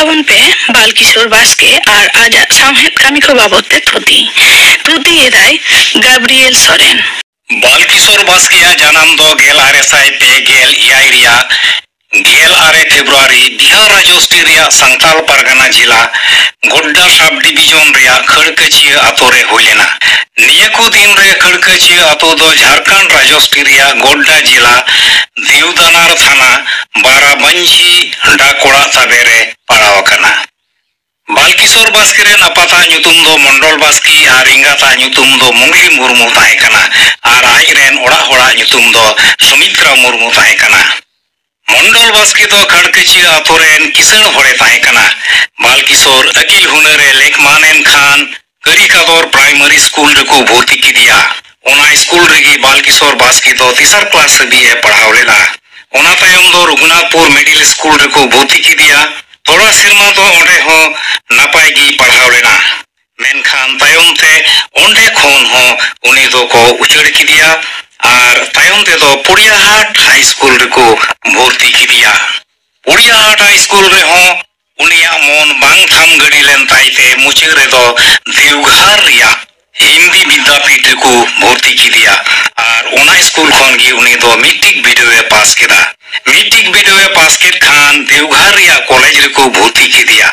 ᱛᱟᱵᱚᱱ ᱯᱮ ᱵᱟᱞᱠᱤᱥᱳᱨ ᱵᱟᱥᱠᱮ ᱟᱨ ᱟᱡᱟᱜ ᱥᱟᱶᱦᱮᱫ ᱠᱟᱹᱢᱤ ᱠᱚ ᱵᱟᱵᱚᱫ ᱛᱮ ᱛᱷᱩᱛᱤ ᱮᱫᱟᱭ ᱜᱟᱵᱨᱤᱭᱮᱞ ᱥᱚᱨᱮᱱ। ᱵᱟᱞᱠᱤᱥᱳᱨ ᱵᱟᱥᱠᱮᱭᱟᱜ ᱡᱟᱱᱟᱢ ᱫᱚ 1856 ᱨᱮᱭᱟᱜ 16 ᱯᱷᱮᱵᱨᱩᱣᱟᱨᱤ ᱵᱤᱦᱟᱨ ᱨᱟᱡᱽᱡᱚᱥᱴᱤ ᱨᱮᱭᱟᱜ ᱥᱟᱱᱛᱟᱞ ᱯᱟᱨᱜᱟᱱᱟ ᱡᱮᱞᱟ ᱜᱳᱰᱰᱟ ᱥᱟᱵ ᱰᱤᱵᱷᱤᱡᱚᱱ ᱨᱮᱭᱟᱜ ᱠᱷᱟᱲᱠᱟᱪᱤᱭᱟᱹ ᱟᱛᱳ ᱨᱮ ᱦᱩᱭ ᱞᱮᱱᱟ। ᱱᱤᱭᱟᱹ ᱠᱚ ᱫᱤᱱ ᱨᱮ ᱠᱷᱟᱲᱠᱟᱪᱤᱭᱟᱹ ᱟᱛᱳ ᱫᱚ ᱡᱷᱟᱲᱠᱷᱚᱸᱰ ᱨᱟᱡᱽᱡᱚᱥᱴᱤ ᱨᱮᱭᱟᱜ ᱜᱳᱰᱰᱟ ᱡᱮᱞᱟ ᱫᱮᱣᱫᱟᱱᱟᱨ ᱛᱷᱟᱱᱟ ᱵᱟᱨᱟᱵᱟᱸᱡᱷᱤ ᱰᱟᱠ ᱚᱲᱟᱜ ᱛᱟᱵᱮ ᱨᱮ ᱯᱟᱲᱟᱣ ᱟᱠᱟᱱᱟ। ᱵᱟᱞᱠᱤᱥᱳᱨ ᱵᱟᱥᱠᱮ ᱨᱮᱱ ᱟᱯᱟᱛᱟᱜ ᱧᱩᱛᱩᱢ ᱫᱚ ᱢᱚᱱᱰᱚᱞ ᱵᱟᱥᱠᱮ ᱟᱨ ᱮᱸᱜᱟᱛᱟᱜ ᱧᱩᱛᱩम ᱫᱚ ᱢᱩᱜᱽᱞᱤ ᱢᱩᱨᱢᱩ ᱛᱟᱦᱮᱸ ᱠᱟᱱᱟ ᱟᱨ ᱟᱡ ᱨᱮᱱ ᱚᱲᱟᱜ ᱦᱚᱲᱟᱜ ᱧᱩᱛᱩᱢ ᱫᱚ ᱥᱩᱢᱤᱛᱨᱟ ᱢᱩᱨᱢᱩ ᱛᱟᱦᱮᱸ ᱠᱟᱱᱟ। মন্ডল বাস্কে ᱫᱚ ᱠᱷᱟᱲᱠᱟᱪᱤᱭᱟᱹ ᱟᱛᱳ ᱨᱮᱱ ᱠᱤᱥᱟᱹᱬ ᱦᱚᱲᱮ ᱛᱟᱦᱮᱸ ᱠᱟᱱᱟ। ᱵᱟᱞᱠᱤᱥᱳᱨ ᱟᱹᱠᱤᱞ ᱦᱩᱱᱟᱹᱨᱮ ᱞᱮᱠᱢᱟᱱ ᱮᱱᱠᱷᱟन ᱠᱟᱹᱨᱤᱠᱟᱫᱚᱨ ᱯᱨᱟᱭᱢᱟᱨᱤ ᱥᱠᱩᱞ ᱨᱮᱠᱚ ᱵᱷᱚᱨᱛᱤ ᱠᱮᱫᱮᱭᱟ। ᱚᱱᱟ ᱥᱠᱩᱞ ᱨᱮᱜᱮ ᱵᱟᱞᱠᱤᱥᱳᱨ ᱵᱟᱥᱠᱮ ᱫᱚ ᱛᱮᱥᱟᱨ ᱠᱞᱟᱥ ᱦᱟᱹᱵᱤᱡ ᱮ ᱯᱟᱲᱦᱟᱣ ᱞᱮᱱᱟ। ᱚᱱᱟ ᱛᱟᱭᱚᱢ ᱫᱚ ᱨᱚᱜᱷᱩᱱᱟথপুর ᱢᱤᱰᱤᱞ ᱥᱠᱩᱞ ᱨᱮᱠᱚ ᱵᱷᱚᱨᱛᱤ ᱠᱮᱫᱮᱭᱟ। ᱛᱷᱚᱲᱟ ᱥᱮᱨᱢᱟ ᱫᱚ ᱚᱸᱰᱮ ᱦᱚᱸ ᱱᱟᱯᱟᱭ ᱜᱮ ᱯᱟᱲᱦᱟᱣ ᱞᱮᱱᱟ। ᱢᱮᱱᱠᱷᱟन ᱛᱟᱭᱚᱢ ᱛᱮ ᱚᱸᱰᱮ ᱠᱷᱚᱱ ᱦᱚᱸ ᱩᱱᱤ ᱫᱚᱠᱚ ᱩᱪᱟᱹᱲ ᱠᱮᱫᱮᱭᱟ ᱟᱨ ᱛᱟᱭᱚᱢ ᱛᱮᱫᱚ ᱯᱚᱲᱤᱭᱟᱦᱟᱴ ᱦᱟই ᱥᱠᱩᱞ ᱨᱮᱠᱚ ᱵᱷᱚᱨᱛᱤ ᱠᱮᱫᱮᱭᱟ। ᱯᱚᱲᱤᱭᱟᱦᱟᱴ ᱦᱟই ᱥᱠᱩᱞ ᱨᱮᱦᱚᱸ ᱩᱱᱤᱭᱟᱜ ᱢᱚᱱ ᱵᱟᱝ ᱛᱷᱟᱢ ᱜᱟᱹᱰᱤ ᱞᱮᱱ ᱛᱟᱭᱛᱮ ᱢᱩᱪᱟᱹᱫ ᱨᱮᱫᱚ ᱫᱮᱣᱜᱷᱚᱨ ᱨᱮᱭᱟᱜ হিন্দি বিদ্যাপীঠ রেকো ভর্তি কিদিয়া আর ওনা স্কুল খন গি উনি দো মেট্রিক বিডিও পাস কেদা। মেট্রিক বিডিও পাস কেদ খান দেওঘর রিয়া কলেজ রেকো ভর্তি কিদিয়া।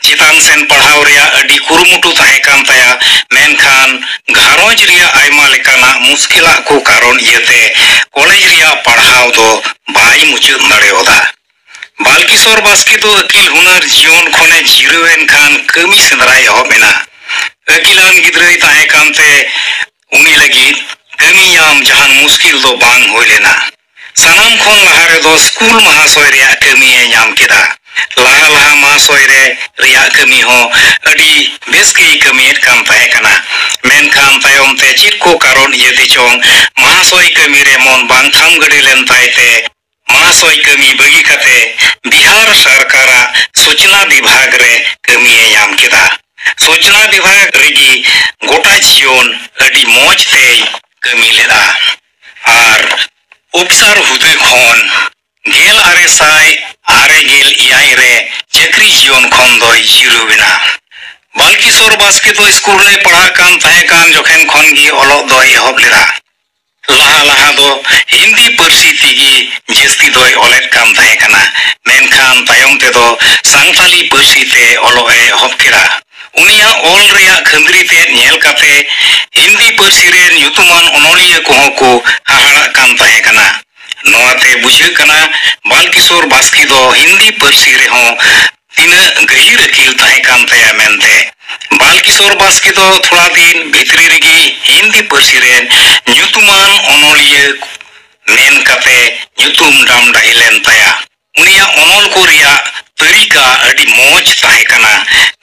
চেতান সেন পড়াও রিয়া আডি কুরুমুটু তাহে কান তায়া মেনখান ঘারোঁজ রিয়া আইমা লেকানা মুশকিলা কো কারণ ইয়েতে কলেজ রিয়া পড়াও দো বাই মুচাদ দাড়েওদা। বালকিশোর বাস্কে দো আকিল হুনার জীবন খনে জিরোয়েন খান কামি সেন্দ্রায় এহবেনা। अकिलान गिद्राई ताहे कांते उनी लगी कमियाम जहान मुश्किल दो बांग होय लेना। सानाम खोन लहा रे दो स्कूल महाशय रे कमी ए नाम केदा। लहा लहा महाशय रे रिया कमी हो अडी बेस के कमी कान ताहे कना। मेनखान तायम ते चित को कारण इयते चोंग महाशय कमी रे मन बांग थाम गडी लेन तायते महाशय कमी बगी कते बिहार सरकारा सूचना विभाग रे कमी ए नाम केदा। सूचना विभाग रेगी गोटा जीवन अडी मौज ते कमी लेदा आर ऑफिसर हुदे खन 1896 रे चक्री जीवन खन दो जिरुबिना। बालकिशोर बास्के दो स्कूल रे पढ़ा कान ताहे कान जखेन खन गी ओलो दो एहब लेदा। लहा लहा दो हिंदी पार्सी तिगी जस्ती दो ओलेट कान ताहे कना। मेनखान तायम ते दो सांताली पार्सी ते ओलो एहब केदा। उनिया ऑल रिया खंदरी ते नेल काते हिंदी पार्सी रे ᱧᱩᱛᱩᱢᱟᱱ ᱚᱱᱚᱞᱤᱭᱟᱹ ᱠᱚᱦᱚᱸ ᱠᱚ ᱦᱟᱦᱟᱲᱟᱜ ᱠᱟᱱ ᱛᱟᱦᱮᱸ ᱠᱟᱱᱟ। ᱱᱚᱣᱟᱛᱮ ᱵᱩᱡᱷᱟᱹᱜ ᱠᱟᱱᱟ ᱵᱟᱞᱠᱤᱥᱳᱨ ᱵᱟᱥᱠᱮ ᱫᱚ हिंदी पार्सी ᱨᱮᱦᱚᱸ ᱛᱤᱱᱟᱹᱜ ᱜᱟᱹᱦᱤᱨ ᱟᱹᱠᱤᱞ ᱛᱟᱦᱮᱸ ᱠᱟᱱ ᱛᱟᱭᱟ ᱢᱮᱱᱛᱮ। बालकिशोर बास्के दो थोड़ा दिन भीतरी रेगी हिंदी पार्सी रे ᱧᱩᱛᱩᱢᱟᱱ ᱚᱱᱚᱞᱤᱭᱟᱹ मेन काते ᱧᱩᱛᱩᱢ डाम डाहिलेन ताया। उनिया अनल को रिया तरीका अडी मौज ताहे कना।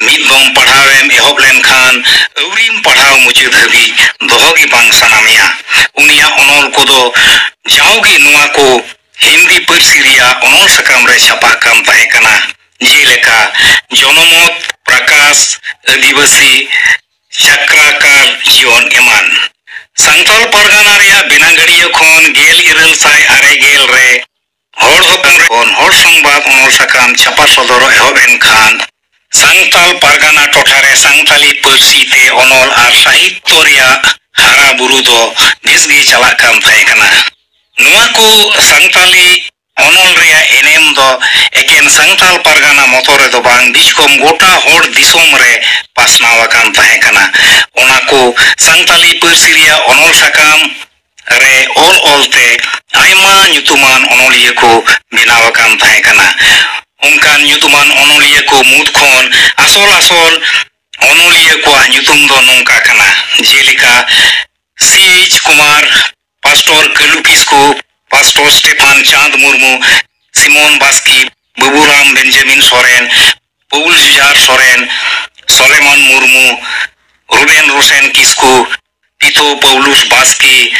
मिद दम पढ़ावेम एहब लेन खान अवरीम पढ़ाव मुचाद हबी दोहगी बांग सनामिया। उनिया अनल को दो जाओगी नुआ को हिंदी पार्सी रिया अनल सकाम रे छापा कान ताहे कना। जेलेका जनमत प्रकाश आदिवासी चक्राकार जीवन एमान। सांताल परगना रिया बिनागड़िया खन 1996 रे हर हकम खन हर संबाद अनल सकाम छापा सदर एहब एनखान सांताल परगना टोठारे सांताली पार्सी ते अनल आर साहित्य रिया हारा बुरु दो बेसगे चला कान ताहे कना। नुआ को सांताली अनल रिया एनेम दो एकेन सांताल परगना मतो रे दो बांग दिसकम गोटा हर दिसोम रे पासनाव कान ताहे कना। ओना को सांताली पार्सी रिया अनल सकाम रे ऑल ऑलते आयमा ᱧᱩᱛᱩᱢᱟᱱ अनलिया को बेनाव कान ताहे कना। उनकान ᱧᱩᱛᱩᱢᱟᱱ अनलिया को मुद खन आसल आसल अनलिया को ᱧᱩᱛᱩᱢ दो नोंका कना। जेलिका CH कुमार, पास्टर कलु किस्कु, पास्टर स्टेफान चांद Murmu, Simone Baski, Baburam Benjamin Soren, Paul जुजार Soren, सोलेमन Murmu, Ruben Rosen Kisku, पितो पौलुस बास्की,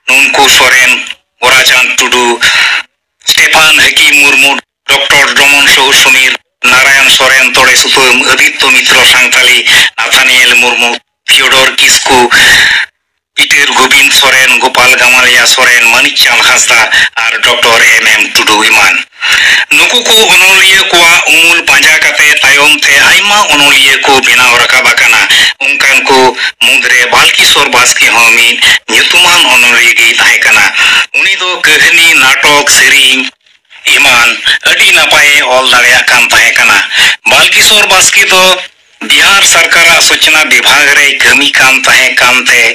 नुनकु सोरेन, गोराचांद टुडू, स्टेफान हकीम मुर्मू, डॉक्टर डमन सोह सुमीर, नारायण सोरेन तोड़े सुतम, आदित्य मित्र Santali, नाथानियल Murmu, Theodore Kisku, Peter Govind Soren, Gopal Gamaleya Soren, Manik चांद हांसदा और डॉक्टर MM टुडू इमान। नुकु को अनलिया को उमुल पांजा काते ᱛᱟᱭᱚᱢ ᱛᱮ ᱟᱭᱢᱟ ᱚᱱᱚᱞᱤᱭᱟᱹ ᱠᱚ ᱵᱮᱱᱟᱣ ᱨᱟᱠᱟᱵ ᱟᱠᱟᱱᱟ᱾ ᱚᱱᱠᱟᱱ ᱠᱚ ᱢᱩᱫᱽᱨᱮ ᱵᱟᱞᱠᱤᱥᱚᱨ ᱵᱟᱥᱠᱮ ᱦᱚᱸ ᱢᱤᱫ ᱧᱩᱛᱩᱢᱟᱱ ᱚᱱᱚᱞᱤᱭᱟᱹ ᱜᱮ ᱛᱟᱦᱮᱸ ᱠᱟᱱᱟ᱾ ᱩᱱᱤ ᱫᱚ ᱠᱟᱹᱦᱱᱤ, ᱱᱟᱴᱚᱠ, ᱥᱮᱨᱮᱧ ᱮᱢᱟᱱ ᱟᱹᱰᱤ ᱱᱟᱯᱟᱭᱮ ᱚᱞ ᱫᱟᱲᱮᱭᱟᱜ ᱠᱟᱱ ᱛᱟᱦᱮᱸ ᱠᱟᱱᱟ। ᱵᱟᱞᱠᱤᱥᱚᱨ ᱵᱟᱥᱠᱮ ᱫᱚ ᱵᱤᱦᱟᱨ ᱥᱚᱨᱠᱟᱨᱟᱜ ᱥᱩᱪᱱᱟ ᱵᱤᱵᱷᱟᱜᱽ ᱨᱮᱭ ᱠᱟᱹᱢᱤ ᱠᱟᱱ ᱛᱟᱦᱮᱸ ᱠᱟᱱᱛᱮ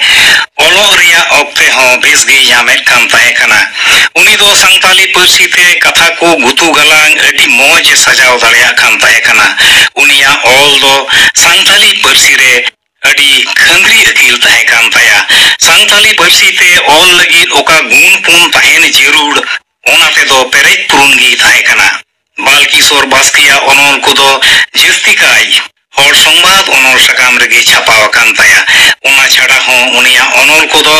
ᱚᱞᱚᱜ ᱨᱮᱭᱟᱜ ᱚᱠᱛᱮ ᱦᱚᱸ ᱵᱮᱥ ᱜᱮᱭ ᱧᱟᱢᱮᱫ ᱠᱟᱱ ᱛᱟᱦᱮᱸ ᱠᱟᱱᱟ। ᱩᱱᱤ ᱫᱚ ᱥᱟᱱᱛᱟᱞᱤ ᱯᱟᱹᱨᱥᱤ ᱛᱮ ᱠᱟᱛᱷᱟ ᱠᱚ ᱜᱩᱛᱩ ᱜᱟᱞᱟᱝ ᱟᱹᱰᱤ ᱢᱚᱸᱡᱽ ᱮ ᱥᱟᱡᱟᱣ ᱫᱟᱲᱮᱭᱟᱜ ᱠᱟᱱ ᱛᱟᱦᱮᱸ ᱠᱟᱱᱟ। ᱩᱱᱤᱭᱟᱜ ᱚᱞ ᱫᱚ ᱥᱟᱱᱛᱟᱞᱤ ᱯᱟᱹᱨᱥᱤ ᱨᱮ ᱟᱹᱰᱤ ᱠᱷᱟᱸᱫᱽᱨᱤ ᱟᱹᱠᱤᱞ ᱛᱟᱦᱮᱸ ᱠᱟᱱ ᱛᱟᱭᱟ। ᱥᱟᱱᱛᱟᱞᱤ ᱯᱟᱹᱨᱥᱤ ᱛᱮ ᱚᱞ ᱞᱟᱹᱜᱤᱫ ᱚᱠᱟ ᱜᱩᱱ ᱯᱩᱱ ᱛᱟᱦᱮᱱ ᱡᱟᱹᱨᱩᱲ ᱚᱱᱟ ᱛᱮᱫᱚ ᱯᱮᱨᱮᱡ ᱯᱩᱨᱩᱱ ᱜᱮ ᱛᱟᱦᱮᱸ ᱠᱟᱱᱟ। ᱵᱟᱞᱠᱤᱥᱚᱨ ᱵᱟᱥᱠᱮᱭᱟᱜ ᱚᱱᱚᱞ ᱠᱚᱫᱚ ᱡᱟᱹᱥᱛᱤ ᱠᱟᱭ ᱦᱚᱲ ᱥᱚᱝᱵᱟᱫ ᱚᱱᱚᱞ ᱥᱟᱠᱟᱢ ᱨᱮᱜᱮ ᱪᱷᱟᱯᱟᱣ ᱟᱠᱟᱱ ᱛᱟᱭᱟ। ᱚᱱᱟ ᱪᱷᱟᱰᱟ ᱦᱚᱸ ᱩᱱᱤᱭᱟᱜ ᱚᱱᱚᱞ ᱠᱚᱫᱚ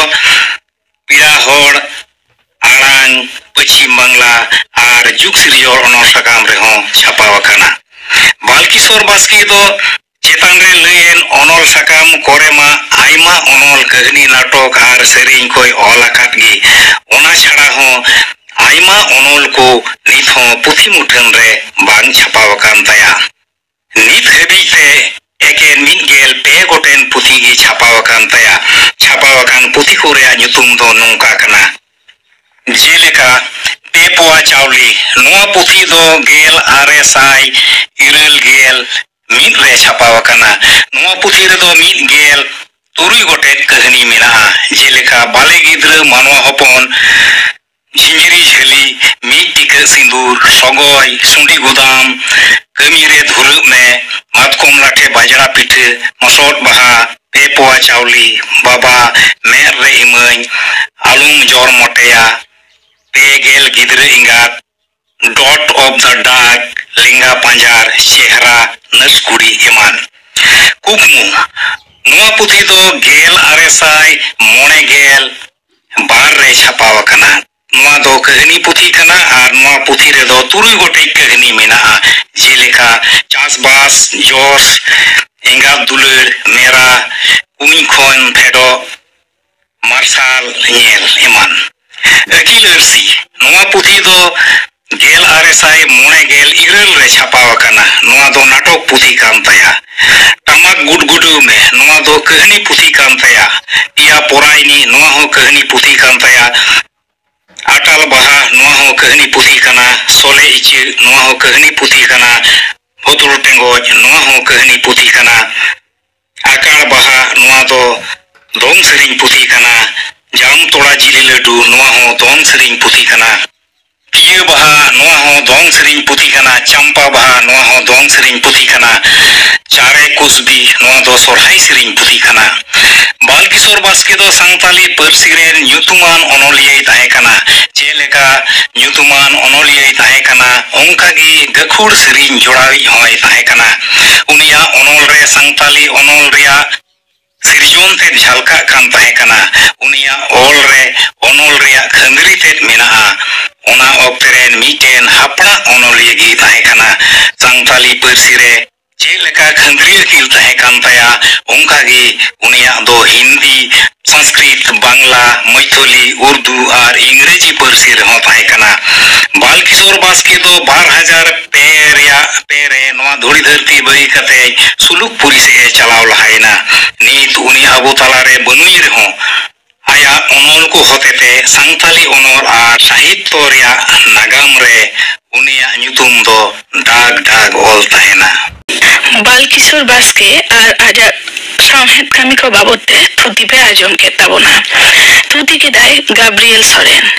ᱯᱮᱲᱟ ᱦᱚᱲ, ᱟᱲᱟᱝ, ᱯᱚᱪᱷᱤᱢ ᱵᱟᱝᱞᱟ ᱟᱨ ᱡᱩᱜᱽ ᱥᱤᱨᱡᱚᱱ ᱚᱱᱚᱞ ᱥᱟᱠᱟᱢ ᱨᱮᱦᱚᱸ ᱪᱷᱟᱯᱟᱣ ᱟᱠᱟᱱᱟ। ᱵᱟᱞᱠᱤᱥᱚᱨ ᱵᱟᱥᱠᱮ ᱫᱚ ᱪᱮᱛᱟᱱ ᱨᱮ ᱞᱟᱹᱭᱮᱱ ᱚᱱᱚᱞ ᱥᱟᱠᱟᱢ ᱠᱚᱨᱮ ᱢᱟ ᱟᱭᱢᱟ ᱚᱱᱚᱞ, ᱠᱟᱹᱦᱱᱤ, ᱱᱟᱴᱚᱠ ᱟᱨ ᱥᱮᱨᱮᱧ ᱠᱚᱭ ᱚᱞ ᱟᱠᱟᱫ ᱜᱮ। ᱚᱱᱟ ᱪᱷᱟᱲᱟ ᱦᱚᱸ ᱟᱭᱢᱟ ᱚᱱᱚᱞ ᱠᱚ ᱱᱤᱛ ᱦᱚᱸ ᱯᱩᱛᱷᱤ ᱢᱩᱴᱷᱟᱹᱱ ᱨᱮ ᱵᱟᱝ چھᱟᱯᱟᱣ ᱟᱠᱟᱱ ᱛᱟᱭᱟ। ᱱᱤᱛ ᱦᱟᱹᱵᱤᱡ ᱛᱮ ᱮᱠᱮᱱ 112 ᱜᱚᱴᱮᱱ ᱯᱩᱛᱷᱤ ᱜᱮ ಛᱟᱯᱟᱣ ᱟᱠᱟᱱ ᱛᱟᱭᱟ। ಛᱟᱯᱟᱣ ᱟᱠᱟᱱ ᱯᱩᱛᱷᱤ ᱠᱚ ᱨᱮᱭᱟᱜ ᱧᱩᱛᱩᱢ ᱫᱚ ᱱᱚᱝᱠᱟ ᱠᱟᱱᱟ। ᱡᱮᱞᱮᱠᱟ ᱯᱮ ᱯᱳᱣᱟ ᱪᱟᱣᱞᱮ, ᱱᱚᱣᱟ ᱯᱩᱛᱷᱤ ᱫᱚ 1891 ᱨᱮ چھᱟᱯᱟᱣ ᱟᱠᱟᱱᱟ। ᱱᱚᱣᱟ ᱯᱩᱛᱷᱤ ᱨᱮᱫᱚ 106 ᱜᱚᱴᱮᱡ ᱠᱟᱹᱦᱱᱤ ᱢᱮᱱᱟᱜᱼᱟ। ᱡᱮᱞᱮᱠᱟ ᱵᱟᱞᱮ ᱜᱤᱫᱽᱨᱟᱹ, ᱢᱟᱱᱣᱟ ᱦᱚᱯᱚᱱ, ᱡᱷᱤᱸᱡᱽᱨᱤ ᱡᱷᱟᱹᱞᱤ, ᱢᱤᱫ ᱴᱤᱠᱟᱹᱜ ᱥᱤᱸᱫᱩᱨ, ᱥᱚᱜᱚᱭ, ᱥᱩᱸᱰᱤ ᱜᱩᱫᱟᱢ, ᱠᱟᱹᱢᱤᱨᱮ ᱫᱷᱩᱨᱟᱹᱜ ᱢᱮ, ᱢᱟᱛᱠᱚᱢ ᱞᱟᱴᱷᱮ ᱵᱟᱡᱽᱲᱟ ᱯᱤᱴᱷᱟᱹ, ᱢᱚᱥᱚᱫ ᱵᱟᱦᱟ, ᱯᱮ ᱯᱳᱣᱟ ᱪᱟᱣᱞᱮ, ᱵᱟᱵᱟ ᱢᱮᱫ ᱨᱮ ᱤᱢᱟᱹᱧ, ᱟᱞᱚᱢ ᱡᱚᱨ ᱢᱚᱴᱮᱭᱟ, 30 ᱜᱤᱫᱽᱨᱟᱹ ᱮᱸᱜᱟᱛ, ᱰᱚᱴ ᱚᱯ ᱫᱟ ᱰᱟᱠ, ᱞᱮᱸᱜᱟ ᱯᱟᱸᱡᱟᱨ, ᱪᱮᱦᱨᱟ, ᱱᱟᱹᱨᱥ ᱠᱩᱲᱤ ᱮᱢᱟᱱ। ᱠᱩᱠᱢᱩ, ᱱᱚᱣᱟ ᱯᱩᱛᱷᱤ ᱫᱚ 1892 ᱨᱮ ᱪᱷᱟᱯᱟᱣ ᱟᱠᱟᱱᱟ। ᱱᱚᱣᱟ ᱫᱚ ᱠᱟᱹᱦᱱᱤ ᱯᱩᱛᱷᱤ ᱠᱟᱱᱟ ᱟᱨ ᱱᱚᱣᱟ ᱯᱩᱛᱷᱤ ᱨᱮᱫᱚ 6 ᱜᱚᱴᱮᱡ ᱠᱟᱹᱦᱱᱤ ᱢᱮᱱᱟᱜᱼᱟ। ᱡᱮᱞᱮᱠᱟ ᱪᱟᱥᱵᱟᱥ, ᱡᱚᱥ, ᱮᱸᱜᱟᱛ ᱫᱩᱞᱟᱹᱲ, ᱢᱮᱨᱟ, ᱠᱩᱧ ᱠᱷᱚᱱ ᱯᱷᱮᱰᱚᱜ, ᱢᱟᱨᱥᱟᱞ ᱧᱮᱞ ᱮᱢᱟᱱ। ᱟᱹᱠᱤᱞ ᱟᱹᱨᱥᱤ, ᱱᱚᱣᱟ ᱯᱩᱛᱷᱤ ᱫᱚ 1897 ᱨᱮ ᱪᱷᱟᱯᱟᱣ ᱟᱠᱟᱱᱟ। ᱱᱚᱣᱟ ᱫᱚ ᱱᱟᱴᱚᱠ ᱯᱩᱛᱷᱤ ᱠᱟᱱ ᱛᱟᱭᱟ। ᱴᱟᱢᱟᱠ ᱜᱩᱰᱜᱩᱰᱟᱹᱣ ᱢᱮ, ᱱᱚᱣᱟ ᱫᱚ ᱠᱟᱹᱦᱱᱤ ᱯᱩᱛᱷᱤ ᱠᱟᱱ ᱛᱟᱭᱟ। ᱯᱮᱭᱟ ᱯᱚᱨᱟᱭᱱᱤ, ᱱᱚᱣᱟ ᱦᱚᱸ ᱠᱟᱹᱦᱱᱤ ᱯᱩᱛᱷᱤ ᱠᱟᱱ ᱛᱟᱭᱟ। আটাল বাহা, ᱱᱚᱣᱟ ᱦᱚᱸ ᱠᱟᱹᱦᱱᱤ ᱯᱩᱛᱷᱤ ᱠᱟᱱᱟ। ᱥᱚᱞᱮ ᱤᱪᱟᱹᱜ, ᱱᱚᱣᱟ ᱦᱚᱸ ᱠᱟᱹᱦᱱᱤ ᱯᱩᱛᱷᱤ ᱠᱟᱱᱟ। ᱦᱚᱛᱚᱲ ᱴᱮᱸᱜᱚᱡ, ᱱᱚᱣᱟ ᱦᱚᱸ ᱠᱟᱹᱦᱱᱤ ᱯᱩᱛᱷᱤ ᱠᱟᱱᱟ। আকার বাহা, ᱱᱚᱣᱟ ᱫᱚ ᱫᱚᱝ ᱥᱮᱨᱮᱧ ᱯᱩᱛᱷᱤ ᱠᱟᱱᱟ। ᱡᱟᱢ ᱛᱚᱲᱟ ᱡᱤᱞᱤ ᱞᱟᱹᱰᱩ, ᱱᱚᱣᱟ ᱦᱚᱸ ᱫᱚᱝ ᱥᱮᱨᱮᱧ ᱯᱩᱛᱷᱤ ᱠᱟᱱᱟ। ᱯᱤᱭᱟᱹ ᱵᱟᱦᱟ, ᱱᱚᱣᱟ ᱦᱚᱸ ᱫᱚᱝ ᱥᱮᱨᱮᱧ ᱯᱩᱛᱷᱤ ᱠᱟᱱᱟ। ᱪᱟᱢᱯᱟ ᱵᱟᱦᱟ, ᱱᱚᱣᱟ ᱦᱚᱸ ᱫᱚᱝ ᱥᱮᱨᱮᱧ ᱯᱩᱛᱷᱤ ᱠᱟᱱᱟ। ᱪᱟᱨᱮ ᱠᱩᱥᱵᱤ, ᱱᱚᱣᱟ ᱫᱚ ᱥᱚᱨᱦᱟᱭ ᱥᱮᱨᱮᱧ ᱯᱩᱛᱷᱤ ᱠᱟᱱᱟ। ᱵᱟᱞᱠᱤᱥᱚᱨ ᱵᱟᱥᱠᱮ ᱫᱚ ᱥᱟᱱᱛᱟᱞᱤ ᱯᱟᱹᱨᱥᱤ ᱨᱮᱱ ᱧᱩᱛᱩᱢᱟᱱ ᱚᱱᱚᱞᱤᱭᱟᱹᱭ ᱛᱟᱦᱮᱸ ᱠᱟᱱᱟ। ᱡᱮᱞᱮᱠᱟ ᱧᱩᱛᱩᱢᱟᱱ ᱚᱱᱚᱞᱤᱭᱟᱹᱭ ᱛᱟᱦᱮᱸ ᱠᱟᱱᱟ, ᱚᱱᱠᱟᱜᱮ ᱜᱟᱹᱠᱷᱩᱲ ᱥᱮᱨᱮᱧ ᱡᱚᱲᱟᱣᱤᱡ ᱦᱚᱸᱭ ᱛᱟᱦᱮᱸ ᱠᱟᱱᱟ। ᱩᱱᱤᱭᱟᱜ ᱚᱱᱚᱞ ᱨᱮ ᱥᱟᱱᱛᱟᱞᱤ ᱚᱱᱚᱞ ᱨᱮᱭᱟᱜ ᱥᱤᱨᱡᱚᱱ ᱛᱮᱫ ᱡᱷᱟᱞᱠᱟᱜ ᱠᱟᱱ ᱛᱟᱦᱮᱸ ᱠᱟᱱᱟ। ᱩᱱᱤᱭᱟᱜ ᱚᱞ ᱨᱮ ᱚᱱᱚᱞ ᱨᱮᱭᱟᱜ ᱠᱷᱟᱸᱫᱽᱨᱤ ᱛᱮᱫ ᱢᱮᱱᱟᱜᱼᱟ। ᱚᱱᱟ ᱚᱠᱛᱮ ᱨᱮᱱ ᱢᱤᱫᱴᱮᱱ ᱦᱟᱯᱲᱟᱜ ᱚᱱᱚᱞᱤᱭᱟᱹ ᱜᱮ ᱛᱟᱦᱮᱸ ᱠᱟᱱᱟ। ᱥᱟᱱᱛᱟᱞᱤ ᱯᱟᱹᱨᱥᱤ ᱨᱮ ᱪᱮᱫ ᱞᱮᱠᱟ ᱠᱷᱟᱸᱫᱽᱨᱤ ᱟᱹᱠᱤᱞ ᱛᱟᱦᱮᱸ ᱠᱟᱱ ᱛᱟᱭᱟ, ᱚᱱᱠᱟᱜᱮ ᱩᱱᱤᱭᱟᱜ ᱫᱚ হিন্দি, সংস্কৃত, বাংলা, মৈথিলি, উর্দু আর ইংরেজি পার্সি ᱨᱮᱦᱚᱸ ᱛᱟᱦᱮᱸ ᱠᱟᱱᱟ। বালকিশোর বাস্কে ᱫᱚ 2002 ᱨᱮ ᱱᱚᱣᱟ ᱫᱷᱩᱲᱤ ᱫᱷᱟᱹᱨᱛᱤ ᱵᱟᱹᱜᱤ ᱠᱟᱛᱮ ᱥᱩᱞᱩᱠ ᱯᱩᱨᱤ ᱥᱮᱫ ᱮ ᱪᱟᱞᱟᱣ ᱞᱟᱦᱟᱭᱮᱱᱟ। ᱱᱤᱛ ᱩᱱᱤ ᱟᱵᱚ ᱛᱟᱞᱟᱨᱮ ᱵᱟᱹᱱᱩᱭ ᱨᱮᱦᱚᱸ ᱟᱭᱟᱜ ᱚᱱᱚᱞ ᱠᱚ ᱦᱚᱛᱮᱛᱮ ᱥᱟᱱᱛᱟᱞᱤ ᱚᱱᱚᱞ ᱟᱨ ᱥᱟᱦᱤᱛᱛᱚ ᱨᱮᱭᱟᱜ ᱱᱟᱜᱟᱢ ᱨᱮ ᱩᱱᱤᱭᱟᱜ ᱧᱩᱛᱩᱢ ᱫᱚ ᱰᱟᱜ ᱰᱟᱜ ᱚᱞ ᱛᱟᱦᱮᱱᱟ। ᱵᱟᱞᱠᱤᱥᱚᱨ ᱵᱟᱥᱠᱮ ᱟᱨ ᱟᱡᱟᱜ ᱥᱟᱶᱦᱮᱫ ᱠᱟᱹᱢᱤ ᱠᱚ ᱵᱟᱵᱚᱫ ᱛᱮ ᱛᱷᱩᱛᱤ ᱯᱮ ᱟᱸᱡᱚᱢ ᱠᱮᱫ ᱛᱟᱵᱚᱱᱟ। ᱛᱷᱩᱛᱤ ᱠᱮᱫᱟᱭ ᱜᱟᱵᱨᱤᱭᱮᱞ ᱥᱚᱨᱮᱱ।